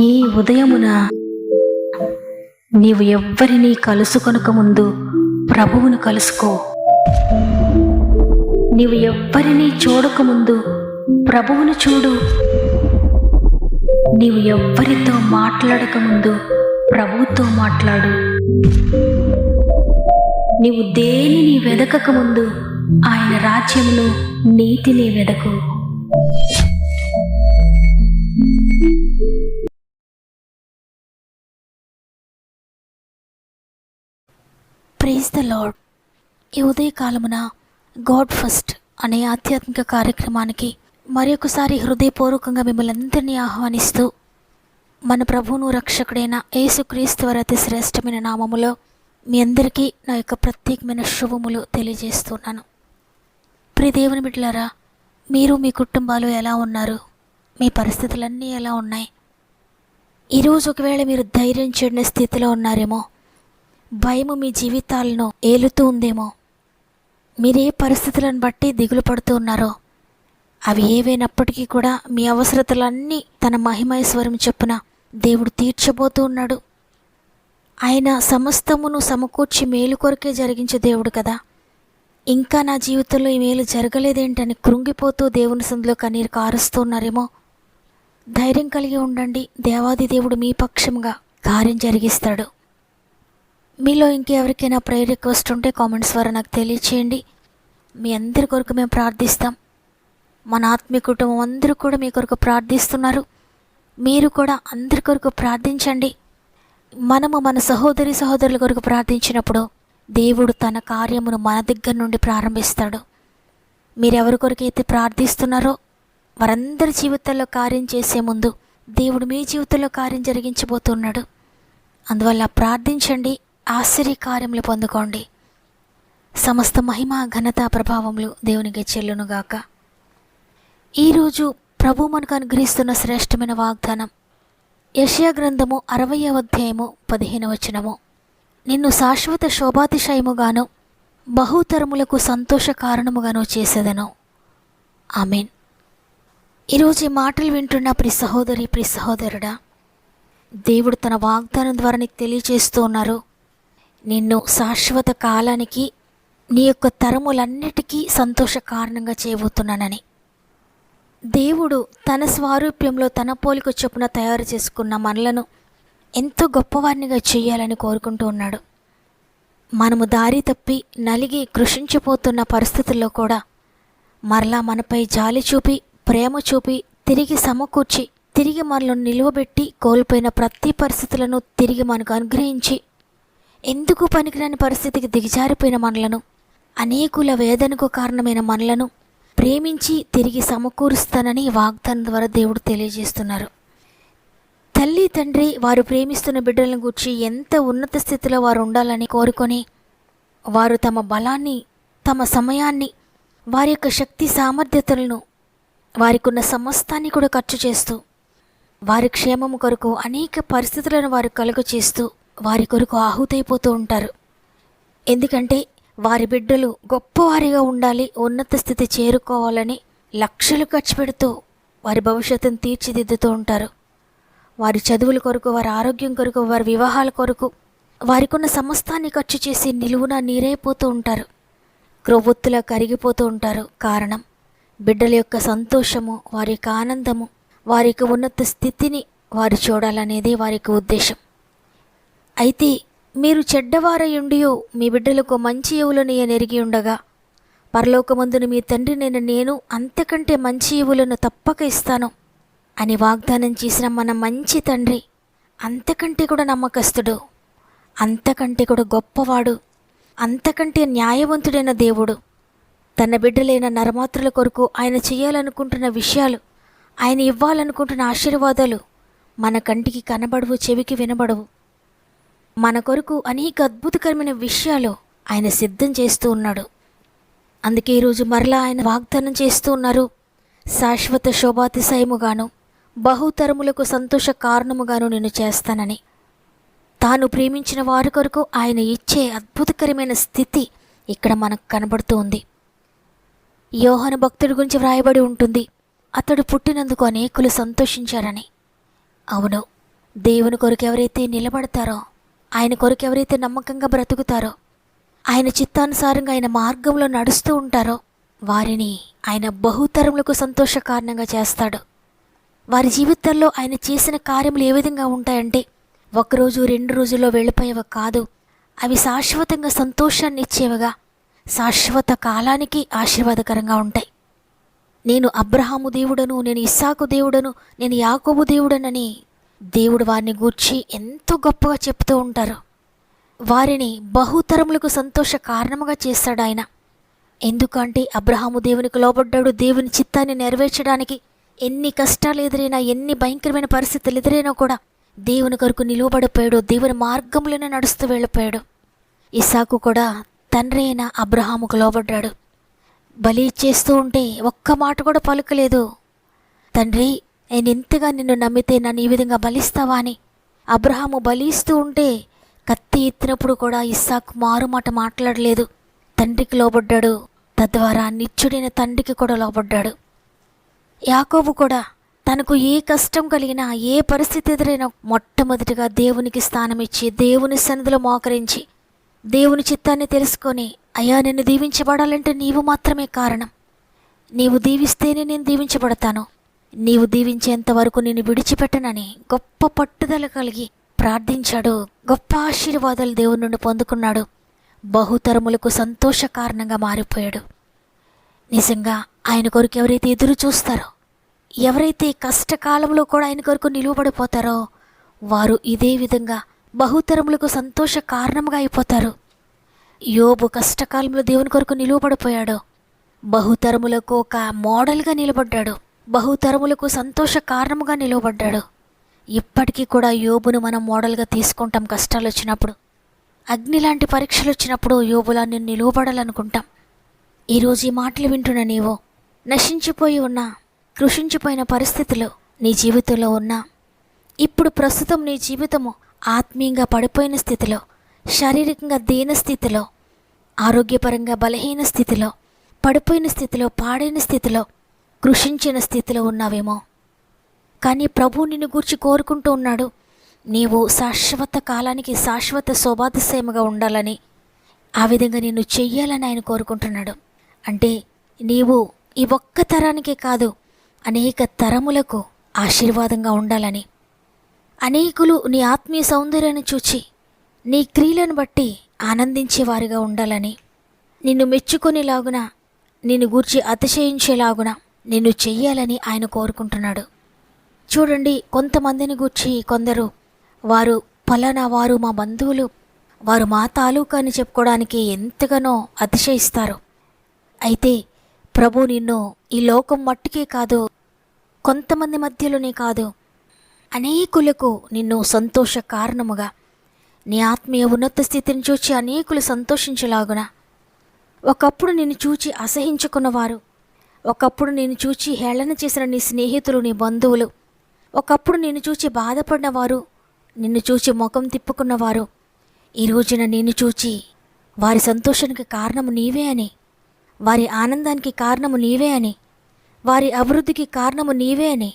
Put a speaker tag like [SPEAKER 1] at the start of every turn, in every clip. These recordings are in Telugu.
[SPEAKER 1] ఈ ఉదయమున నీవు ఎవ్వరినీ కలుసుకొనక ముందు ప్రభువును కలుసుకో. నీవు ఎవ్వరినీ చూడకముందు ప్రభువును చూడు. నీవు ఎవ్వరితో మాట్లాడకముందు ప్రభువుతో మాట్లాడు. నీవు దేనిని వెదకకముందు ఆయన రాజ్యమును నీతిని వెదకు. Praise the lord. ఈ ఉదయకాలమున గాడ్ ఫస్ట్ అనే ఆధ్యాత్మిక కార్యక్రమానికి మరొకసారి హృదయపూర్వకంగా మిమ్మల్ని అందరినీ ఆహ్వానిస్తూ మన ప్రభువును రక్షకుడైన యేసుక్రీస్తు వారి అతి శ్రేష్టమైన నామములో మీ అందరికీ నా యొక్క ప్రత్యేకమైన శుభములు తెలియజేస్తున్నాను. ప్రియ దేవుని బిడ్డలారా, మీరు మీ కుటుంబాలు ఎలా ఉన్నారు? మీ పరిస్థితులన్నీ ఎలా ఉన్నాయి? ఈరోజు ఒకవేళ మీరు ధైర్యం చెడిన స్థితిలో ఉన్నారేమో, భయము మీ జీవితాలను ఏలుతూ ఉందేమో, మీరే పరిస్థితులను బట్టి దిగులు పడుతూ ఉన్నారో, అవి ఏవైనప్పటికీ కూడా మీ అవసరతలన్నీ తన మహిమైశ్వరం చొప్పున దేవుడు తీర్చబోతూ ఉన్నాడు. ఆయన సమస్తమును సమకూర్చి మేలు కొరకే జరిగించే దేవుడు కదా. ఇంకా నా జీవితంలో ఈ మేలు జరగలేదేంటని కృంగిపోతూ దేవుని సందులో కన్నీరు కారుస్తూ ఉన్నారేమో, ధైర్యం కలిగి ఉండండి. దేవాది దేవుడు మీ పక్షంగా కార్యం జరిగిస్తాడు. మీలో ఇంకెవరికైనా ప్రేయర్ రిక్వెస్ట్ ఉంటే కామెంట్స్ ద్వారా నాకు తెలియచేయండి. మీ అందరి కొరకు మేము ప్రార్థిస్తాం. మన ఆత్మీయ కుటుంబం అందరూ కూడా మీ కొరకు ప్రార్థిస్తున్నారు. మీరు కూడా అందరి కొరకు ప్రార్థించండి. మనము మన సహోదరుల కొరకు ప్రార్థించినప్పుడు దేవుడు తన కార్యమును మన దగ్గర నుండి ప్రారంభిస్తాడు. మీరెవరి కొరకైతే ప్రార్థిస్తున్నారో వారందరి జీవితంలో కార్యం చేసే ముందు దేవుడు మీ జీవితంలో కార్యం జరిగించబోతున్నాడు. అందువల్ల ప్రార్థించండి, ఆశ్చర్యకార్యములు పొందుకోండి. సమస్త మహిమ ఘనత ప్రభావములు దేవునికి చెల్లునుగాక. ఈరోజు ప్రభు మనకు అనుగ్రహిస్తున్న శ్రేష్టమైన వాగ్దానం యెషయా గ్రంథము 60వ అధ్యాయము 15వ వచనము. నిన్ను శాశ్వత శోభాతిశయముగాను బహుతరములకు సంతోష కారణముగాను చేసేదను. ఆమేన్. ఈరోజు ఈ మాటలు వింటున్న ప్రియ సహోదరి, ప్రియ సహోదరుడా, దేవుడు తన వాగ్దానం ద్వారా నీకు తెలియజేస్తూ ఉన్నారు. నిన్ను శాశ్వత కాలానికి, నీ యొక్క తరములన్నిటికీ సంతోష కారణంగా చేయబోతున్నానని. దేవుడు తన స్వారూప్యంలో తన పోలిక చొప్పున తయారు చేసుకున్న మనలను ఎంతో గొప్పవారినిగా చేయాలని కోరుకుంటూ ఉన్నాడు. మనము దారి తప్పి నలిగి కృషించిపోతున్న పరిస్థితుల్లో కూడా మరలా మనపై జాలి చూపి, ప్రేమ చూపి, తిరిగి సమకూర్చి, తిరిగి మనల్ని నిలువబెట్టి, కోల్పోయిన ప్రతి పరిస్థితులను తిరిగి మనకు అనుగ్రహించి, ఎందుకు పనికిరాని పరిస్థితికి దిగజారిపోయిన మనలను, అనేకుల వేదనకు కారణమైన మనలను ప్రేమించి తిరిగి సమకూరుస్తానని వాగ్దానం ద్వారా దేవుడు తెలియజేస్తున్నారు. తల్లి తండ్రి వారు ప్రేమిస్తున్న బిడ్డలను గూర్చి ఎంత ఉన్నత స్థితిలో వారు ఉండాలని కోరుకొని, వారు తమ బలాన్ని, తమ సమయాన్ని, వారి యొక్క శక్తి సామర్థ్యతలను, వారికి ఉన్న సమస్తాన్ని కూడా ఖర్చు చేస్తూ, వారి క్షేమము కొరకు అనేక పరిస్థితులను వారు కలుగ చేస్తూ వారి కొరకు ఆహుతైపోతూ ఉంటారు. ఎందుకంటే వారి బిడ్డలు గొప్పవారిగా ఉండాలి, ఉన్నత స్థితి చేరుకోవాలని లక్షలు ఖర్చు పెడుతూ వారి భవిష్యత్తును తీర్చిదిద్దుతూ ఉంటారు. వారి చదువుల కొరకు, వారి ఆరోగ్యం కొరకు, వారి వివాహాల కొరకు వారికి ఉన్న సమస్తాన్ని ఖర్చు చేసి నిలువున నీరైపోతూ ఉంటారు. క్రొవ్వొత్తులా కరిగిపోతూ ఉంటారు. కారణం, బిడ్డల యొక్క సంతోషము, వారి యొక్క ఆనందము, వారికి ఉన్నత స్థితిని వారు చూడాలనేది వారికి ఉద్దేశం. అయితే మీరు చెడ్డవారయుండియో మీ బిడ్డలకు మంచి ఎవులను ఎరిగి ఉండగా, పరలోకమందున మీ తండ్రి నేను అంతకంటే మంచి ఎవులను తప్పక ఇస్తాను అని వాగ్దానం చేసిన మన మంచి తండ్రి అంతకంటే కూడా నమ్మకస్తుడు, అంతకంటే కూడా గొప్పవాడు, అంతకంటే న్యాయవంతుడైన దేవుడు. తన బిడ్డలైన నరమాత్రుల కొరకు ఆయన చేయాలనుకుంటున్న విషయాలు, ఆయన ఇవ్వాలనుకుంటున్న ఆశీర్వాదాలు మన కంటికి కనబడవు, చెవికి వినబడవు. మన కొరకు అనేక అద్భుతకరమైన విషయాలు ఆయన సిద్ధం చేస్తూ ఉన్నాడు. అందుకే ఈరోజు మరలా ఆయన వాగ్దానం చేస్తూ ఉన్నారు, శాశ్వత శోభాతిశయముగాను బహుతరములకు సంతోష కారణముగాను నేను చేస్తానని. తాను ప్రేమించిన వారి కొరకు ఆయన ఇచ్చే అద్భుతకరమైన స్థితి ఇక్కడ మనకు కనబడుతూ ఉంది. యోహాను భక్తుడి గురించి వ్రాయబడి ఉంటుంది, అతడు పుట్టినందుకు అనేకులు సంతోషించారని. అవును, దేవుని కొరకు ఎవరైతే నిలబడతారో, ఆయన కొరకు ఎవరైతే నమ్మకంగా బ్రతుకుతారో, ఆయన చిత్తానుసారంగా ఆయన మార్గంలో నడుస్తూ ఉంటారో వారిని ఆయన బహుతరములకు సంతోష కారణంగా చేస్తాడు. వారి జీవితాల్లో ఆయన చేసిన కార్యములు ఏ విధంగా ఉంటాయంటే, ఒకరోజు 2 రోజుల్లో వెళ్ళిపోయేవి కాదు. అవి శాశ్వతంగా సంతోషాన్ని ఇచ్చేవిగా, శాశ్వత కాలానికి ఆశీర్వాదకరంగా ఉంటాయి. నేను అబ్రహాము దేవుడను, నేను ఇస్సాకు దేవుడను, నేను యాకోబు దేవుడనని దేవుడు వారిని గూర్చి ఎంతో గొప్పగా చెప్తూ ఉంటారు. వారిని బహుతరములకు సంతోష కారణముగా చేస్తాడు ఆయన. ఎందుకంటే అబ్రహాము దేవునికి లోబడ్డాడు. దేవుని చిత్తాన్ని నెరవేర్చడానికి ఎన్ని కష్టాలు ఎదురైనా, ఎన్ని భయంకరమైన పరిస్థితులు ఎదురైనా కూడా దేవుని కొరకు నిలువబడిపోయాడు. దేవుని మార్గంలోనే నడుస్తూ వెళ్ళిపోయాడు. ఇస్సాకు కూడా తండ్రి అయిన అబ్రహాముకు లోబడ్డాడు. బలి చేస్తూ ఉంటే ఒక్క మాట కూడా పలుకలేదు. తండ్రి, నేను ఇంతగా నిన్ను నమ్మితే నన్ను ఈ విధంగా బలిస్తావా అని. అబ్రహాము బలిస్తూ ఉంటే కత్తి ఎత్తినప్పుడు కూడా ఇస్సాకు మారుమాట మాట్లాడలేదు. తండ్రికి లోబడ్డాడు. తద్వారా నిత్యుడైన తండ్రికి కూడా లోబడ్డాడు. యాకోబు కూడా తనకు ఏ కష్టం కలిగినా, ఏ పరిస్థితి ఎదురైనా మొట్టమొదటిగా దేవునికి స్థానం ఇచ్చి, దేవుని సన్నిధిలో మోకరించి, దేవుని చిత్తాన్ని తెలుసుకొని, అయ్యా నిన్ను దీవించబడాలంటే నీవు మాత్రమే కారణం, నీవు దీవిస్తేనే నేను దీవించబడతాను, నీవు దీవించేంత వరకు నేను విడిచిపెట్టనని గొప్ప పట్టుదల కలిగి ప్రార్థించాడు. గొప్ప ఆశీర్వాదాలు దేవుని నుండి పొందుకున్నాడు. బహుతరములకు సంతోష కారణంగా మారిపోయాడు. నిజంగా ఆయన కొరకు ఎవరైతే ఎదురు చూస్తారో, ఎవరైతే కష్టకాలంలో కూడా ఆయన కొరకు నిలువబడిపోతారో వారు ఇదే విధంగా బహుతరములకు సంతోష కారణంగా అయిపోతారు. యోబు కష్టకాలంలో దేవుని కొరకు నిలువబడిపోయాడు. బహుతరములకు ఒక మోడల్గా నిలబడ్డాడు. బహుతరములకు సంతోష కారణముగా నిలవబడ్డాడు. ఇప్పటికీ కూడా యోబును మనం మోడల్గా తీసుకుంటాం. కష్టాలు వచ్చినప్పుడు, అగ్ని లాంటి పరీక్షలు వచ్చినప్పుడు యోబులా నేను నిలువబడాలనుకుంటాం. ఈరోజు ఈ మాటలు వింటున్న నీవు నశించిపోయి ఉన్నా, కృషించిపోయిన పరిస్థితిలో నీ జీవితంలో ఉన్నా, ఇప్పుడు ప్రస్తుతం నీ జీవితము ఆత్మీయంగా పడిపోయిన స్థితిలో, శారీరకంగా దీన స్థితిలో, ఆరోగ్యపరంగా బలహీన స్థితిలో, పడిపోయిన స్థితిలో, పాడైన స్థితిలో, కృషించిన స్థితిలో ఉన్నావేమో. కానీ ప్రభు నిన్ను గూర్చి కోరుకుంటూ ఉన్నాడు, నీవు శాశ్వత కాలానికి శాశ్వత శోభాతిశయముగా ఉండాలని, ఆ విధంగా నిన్ను చెయ్యాలని ఆయన కోరుకుంటున్నాడు. అంటే నీవు ఈ ఒక్క తరానికే కాదు, అనేక తరములకు ఆశీర్వాదంగా ఉండాలని, అనేకులు నీ ఆత్మీయ సౌందర్యాన్ని చూచి నీ క్రియలను బట్టి ఆనందించేవారిగా ఉండాలని, నిన్ను మెచ్చుకునేలాగున, నిన్ను గూర్చి అతిశయించేలాగున నిన్ను చెయ్యాలని ఆయన కోరుకుంటున్నాడు. చూడండి, కొంతమందిని గూర్చి కొందరు వారు ఫలానా వారు మా బంధువులు, వారు మా తాలూకా అని చెప్పుకోవడానికి ఎంతగానో అతిశయిస్తారు. అయితే ప్రభు నిన్ను ఈ లోకం మట్టుకే కాదు, కొంతమంది మధ్యలోనే కాదు, అనేకులకు నిన్ను సంతోష కారణముగా, నీ ఆత్మీయ ఉన్నత స్థితిని చూచి అనేకులు సంతోషించేలాగున, ఒకప్పుడు నిన్ను చూచి అసహించుకున్నవారు, ఒకప్పుడు నిన్ను చూచి హేళన చేసిన నీ స్నేహితులు, నీ బంధువులు, ఒకప్పుడు నిన్ను చూచి బాధపడిన వారు, నిన్ను చూచి ముఖం తిప్పుకున్నవారు, ఈ రోజున నిన్ను చూచి వారి సంతోషానికి కారణము నీవే అని, వారి ఆనందానికి కారణము నీవే అని, వారి అభివృద్ధికి కారణము నీవే అని,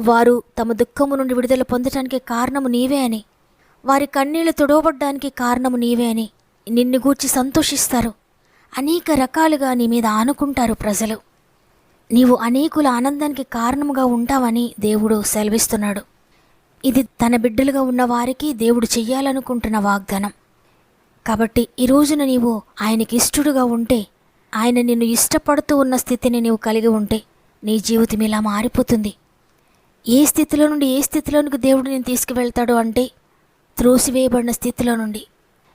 [SPEAKER 1] వారు తమ దుఃఖము నుండి విడుదల పొందటానికి కారణము నీవే అని, వారి కన్నీళ్లు తుడవబడ్డానికి కారణము నీవే అని నిన్ను గూర్చి సంతోషిస్తారు. అనేక రకాలుగా నీ మీద ఆనుకుంటారు ప్రజలు. నీవు అనేకుల ఆనందానికి కారణముగా ఉంటావని దేవుడు సెలవిస్తున్నాడు. ఇది తన బిడ్డలుగా ఉన్న వారికి దేవుడు చెయ్యాలనుకుంటున్న వాగ్దానం. కాబట్టి ఈ రోజున నీవు ఆయనకి ఇష్టడుగా ఉంటే, ఆయన నిన్ను ఇష్టపడుతూ ఉన్న స్థితిని నీవు కలిగి ఉంటే, నీ జీవితం ఇలా మారిపోతుంది. ఏ స్థితిలో నుండి ఏ స్థితిలోనికి దేవుడు నేను తీసుకువెళ్తాడు అంటే, త్రోసివేయబడిన స్థితిలో నుండి,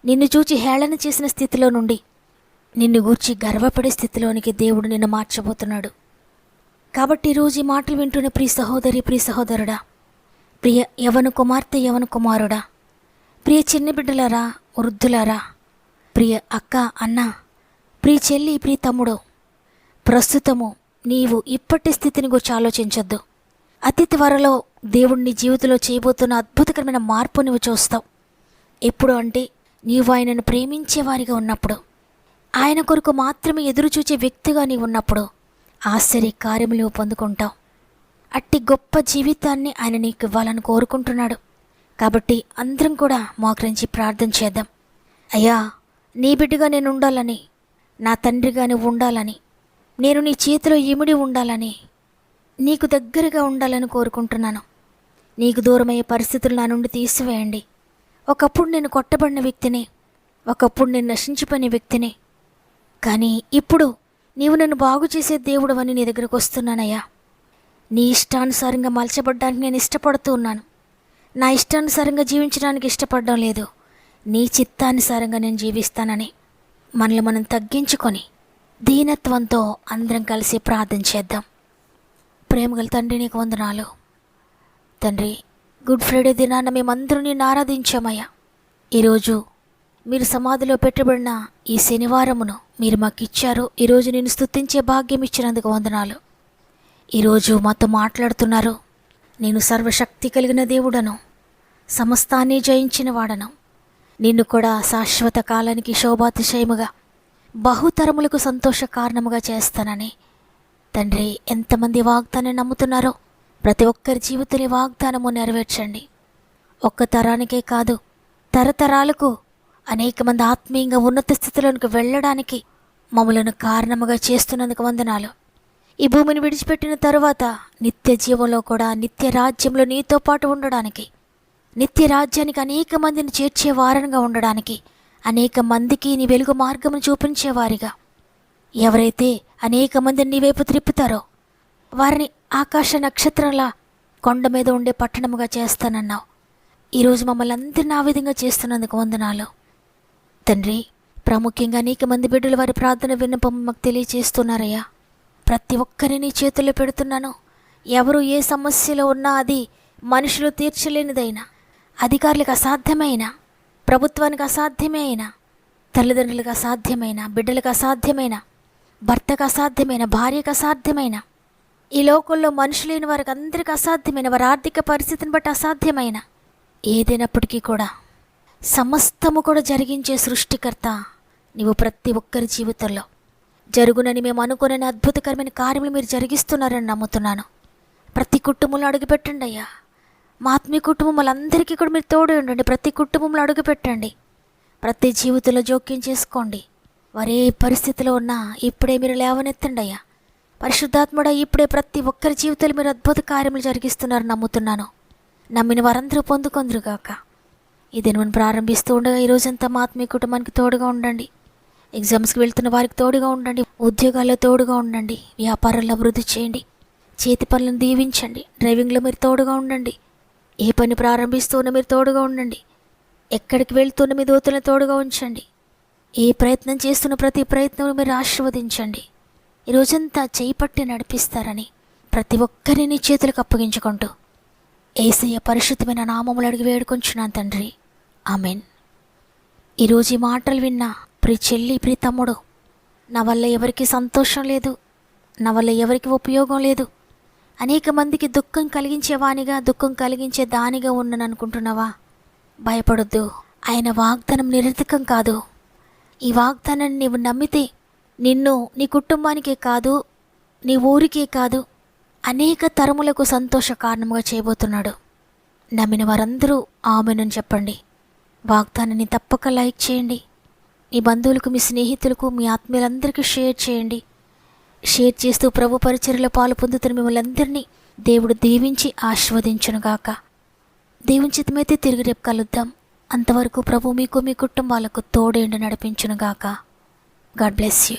[SPEAKER 1] నిన్ను చూచి హేళన చేసిన స్థితిలో నుండి, నిన్ను గూర్చి గర్వపడే స్థితిలోనికి దేవుడు నిన్ను మార్చబోతున్నాడు. కాబట్టి ఈరోజు ఈ మాటలు వింటున్న ప్రియ సహోదరి, ప్రియ సహోదరుడా, ప్రియ యవన కుమార్తె, యవన కుమారుడా, ప్రియ చిన్న బిడ్డలారా, వృద్ధులారా, ప్రియ అక్క, అన్న, ప్రియ చెల్లి, ప్రియ తమ్ముడు, ప్రస్తుతము నీవు ఇప్పటి స్థితిని గురించి ఆలోచించొద్దు. అతి త్వరలో దేవుడు నీ జీవితంలో చేయబోతున్న అద్భుతకరమైన మార్పు నువ్వు చూస్తావు. ఎప్పుడు అంటే, నీవు ఆయనను ప్రేమించేవారిగా ఉన్నప్పుడు, ఆయన కొరకు మాత్రమే ఎదురుచూచే వ్యక్తిగా నీవు ఉన్నప్పుడు ఆశ్చర్య కార్యములు పొందుకుంటావు. అట్టి గొప్ప జీవితాన్ని ఆయన నీకు ఇవ్వాలని కోరుకుంటున్నాడు. కాబట్టి అందరం కూడా మోకరించి ప్రార్థన చేద్దాం. అయ్యా, నీ బిడ్డగా నేను ఉండాలని, నా తండ్రిగా నువ్వు ఉండాలని, నేను నీ చేతిలో ఇమిడి ఉండాలని, నీకు దగ్గరగా ఉండాలని కోరుకుంటున్నాను. నీకు దూరమయ్యే పరిస్థితులు నా నుండి తీసివేయండి. ఒకప్పుడు నేను కొట్టబడిన వ్యక్తిని, ఒకప్పుడు నేను నశించిపోయిన వ్యక్తిని, కానీ ఇప్పుడు నీవు నన్ను బాగు చేసే దేవుడు అని నీ దగ్గరకు వస్తున్నానయ్యా. నీ ఇష్టానుసారంగా మలచబడ్డానికి నేను ఇష్టపడుతూ ఉన్నాను. నా ఇష్టానుసారంగా జీవించడానికి ఇష్టపడడం లేదు. నీ చిత్తానుసారంగా నేను జీవిస్తానని మనల్ని మనం తగ్గించుకొని దీనత్వంతో అందరం కలిసి ప్రార్థన చేద్దాం. ప్రేమగల తండ్రి, నీకు వందనాలు. తండ్రి, గుడ్ ఫ్రైడే దినాన మేమందరూ నిన్ను ఆరాధించామయ్యా. ఈరోజు మీరు సమాధిలో పెట్టబడిన ఈ శనివారమును మీరు మాకు ఇచ్చారు. ఈరోజు నేను స్తుతించే భాగ్యం ఇచ్చినందుకు వందనాలు. ఈరోజు మాతో మాట్లాడుతున్నారు. నేను సర్వశక్తి కలిగిన దేవుడను, సమస్తాన్ని జయించిన వాడను, నిన్ను కూడా శాశ్వత కాలానికి శోభాతిశయముగా బహుతరములకు సంతోష కారణముగా చేస్తానని. తండ్రి, ఎంతమంది వాగ్దానం నమ్ముతున్నారో ప్రతి ఒక్కరి జీవితంలో వాగ్దానము నెరవేర్చండి. ఒక్క తరానికే కాదు, తరతరాలకు అనేక మంది ఆత్మీయంగా ఉన్నత స్థితిలోనికి వెళ్ళడానికి మమ్మలను కారణముగా చేస్తున్నందుకు వందనాలు. ఈ భూమిని విడిచిపెట్టిన తరువాత నిత్య జీవంలో కూడా నిత్య రాజ్యంలో నీతో పాటు ఉండడానికి, నిత్య రాజ్యానికి అనేక మందిని చేర్చే వారంగా ఉండడానికి, అనేక మందికి నీ వెలుగు మార్గమును చూపించేవారిగా, ఎవరైతే అనేక మందిని నీ వైపు త్రిప్పుతారో వారిని ఆకాశ నక్షత్రంలా కొండ మీద ఉండే పట్టణముగా చేస్తానన్నావు. ఈరోజు మమ్మల్ని అందరినీ ఆ విధంగా చేస్తున్నందుకు వందనాలు. తండ్రి, ప్రాముఖ్యంగా అనేక మంది బిడ్డలు వారి ప్రార్థన విన్నపం మాకు తెలియజేస్తున్నారయ్యా. ప్రతి ఒక్కరిని చేతుల్లో పెడుతున్నాను. ఎవరు ఏ సమస్యలో ఉన్నా అది మనుషులు తీర్చలేనిదైనా, అధికారులకు అసాధ్యమైన, ప్రభుత్వానికి అసాధ్యమే అయినా, తల్లిదండ్రులకు అసాధ్యమైన, బిడ్డలకు అసాధ్యమైన, భర్తకు అసాధ్యమైన, భార్యకు అసాధ్యమైన, ఈ లోకంలో మనుషులైన వారికి అందరికీ అసాధ్యమైన, వారి ఆర్థిక పరిస్థితిని బట్టి అసాధ్యమైన ఏదైనప్పటికీ కూడా సమస్తము కూడా జరిగించే సృష్టికర్త నీవు ప్రతి ఒక్కరి జీవితంలో జరుగునని మేము అనుకునే అద్భుతకరమైన కార్యములు మీరు జరిగిస్తున్నారని నమ్ముతున్నాను. ప్రతి కుటుంబంలో అడుగుపెట్టండి అయ్యా. మా ఆత్మీయ కుటుంబాలందరికీ కూడా మీరు తోడు ఉండండి. ప్రతి కుటుంబంలో అడుగుపెట్టండి. ప్రతి జీవితంలో జోక్యం చేసుకోండి. వారే పరిస్థితిలో ఉన్నా ఇప్పుడే మీరు లేవనెత్తండి అయ్యా. పరిశుద్ధాత్ముడా, ఇప్పుడే ప్రతి ఒక్కరి జీవితంలో మీరు అద్భుత కార్యములు జరిగిస్తున్నారని నమ్ముతున్నాను. నమ్మిన వారందరూ పొందుకొందురుగాక. ఇది మనం ప్రారంభిస్తూ ఉండగా ఈరోజంతా మా ఆత్మీయ కుటుంబానికి తోడుగా ఉండండి. ఎగ్జామ్స్కి వెళ్తున్న వారికి తోడుగా ఉండండి. ఉద్యోగాల్లో తోడుగా ఉండండి. వ్యాపారాల్లో అభివృద్ధి చేయండి. చేతి పనులను దీవించండి. డ్రైవింగ్లో మీరు తోడుగా ఉండండి. ఏ పని ప్రారంభిస్తూనే మీరు తోడుగా ఉండండి. ఎక్కడికి వెళ్తున్న మీ దూతలను తోడుగా ఉంచండి. ఏ ప్రయత్నం చేస్తున్న ప్రతి ప్రయత్నం మీరు ఆశీర్వదించండి. ఈరోజంతా చేయి పట్టి నడిపిస్తారని ప్రతి ఒక్కరిని చేతులకు అప్పగించుకుంటూ యేసయ్య పరిశుద్ధమైన నామములు అడిగి వేడుకొంచున్నాను తండ్రి. ఆమెన్. ఈరోజు ఈ మాటలు విన్నా ప్రియ చెల్లి, ప్రియ తమ్ముడు, నా వల్ల ఎవరికి సంతోషం లేదు, నా వల్ల ఎవరికి ఉపయోగం లేదు, అనేక మందికి దుఃఖం కలిగించే వానిగా, దుఃఖం కలిగించే దానిగా ఉన్నాను అనుకుంటున్నావా? భయపడొద్దు. ఆయన వాగ్దానం నిరర్థకం కాదు. ఈ వాగ్దానాన్ని నీవు నమ్మితే నిన్ను, నీ కుటుంబానికే కాదు, నీ ఊరికే కాదు, అనేక తరములకు సంతోష కారణముగా చేయబోతున్నాడు. నమ్మిన వారందరూ ఆమెనని చెప్పండి. వాగ్దానాన్ని తప్పక లైక్ చేయండి. మీ బంధువులకు, మీ స్నేహితులకు, మీ ఆత్మీయులందరికీ షేర్ చేయండి. షేర్ చేస్తూ ప్రభు పరిచర్యలో పాలు పొందుతున్న మిమ్మల్ని అందరినీ దేవుడు దీవించి ఆశీర్వదించునుగాక. దేవుని చిత్తమైతే తిరిగి రేపు కలుద్దాం. అంతవరకు ప్రభు మీకు, మీ కుటుంబాలకు తోడేండి నడిపించునుగాక. God bless you.